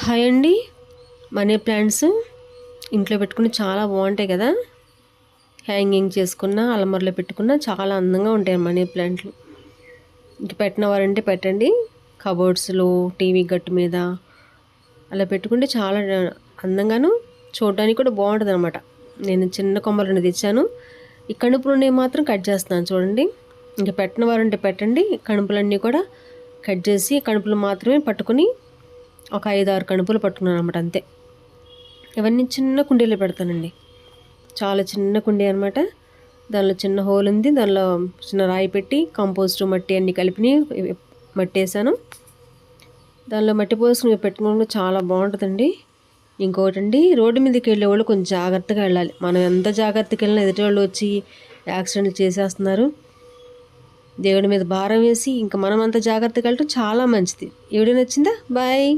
Hi అండి. Money plants ఇంట్లో పెట్టుకుని చాలా బాగుంటాయి కదా. హ్యాంగింగ్ చేసుకున్న అలమరలో పెట్టుకున్న చాలా అందంగా ఉంటాయి మనీ ప్లాంట్లు. ఇంక పెట్టిన వారంటే పెట్టండి, కబోర్డ్స్లో, టీవీ గట్టు మీద అలా పెట్టుకుంటే చాలా అందంగాను చూడడానికి కూడా బాగుంటుంది అనమాట. నేను చిన్న కొమ్మలను తెచ్చాను. ఈ కణుపులు మాత్రం కట్ చేస్తున్నాను చూడండి. ఇంక పెట్టిన వారంటే పెట్టండి, కణుపులన్నీ కూడా కట్ చేసి కణుపులు మాత్రమే పట్టుకుని ఒక 5-6 కణుపులు పట్టుకున్నాను అనమాట, అంతే. ఇవన్నీ చిన్న కుండీలో పెడతానండి. చాలా చిన్న కుండీ అనమాట. దానిలో చిన్న హోల్ ఉంది, దానిలో చిన్న రాయి పెట్టి కంపోస్ట్ మట్టి అన్నీ కలిపి మట్టి వేసాను. దానిలో మట్టి పోసుకుని పెట్టుకోవడం చాలా బాగుంటుందండి. ఇంకోటండి, రోడ్డు మీదకి వెళ్ళే వాళ్ళు కొంచెం జాగ్రత్తగా వెళ్ళాలి. మనం ఎంత జాగ్రత్తగా వెళ్ళినా ఎదుటి వాళ్ళు వచ్చి యాక్సిడెంట్లు చేసేస్తున్నారు. దేవుడి మీద భారం వేసి ఇంకా మనం అంత జాగ్రత్తగా వెళ్ళటం చాలా మంచిది. ఈ వీడియో నచ్చిందా? బాయ్.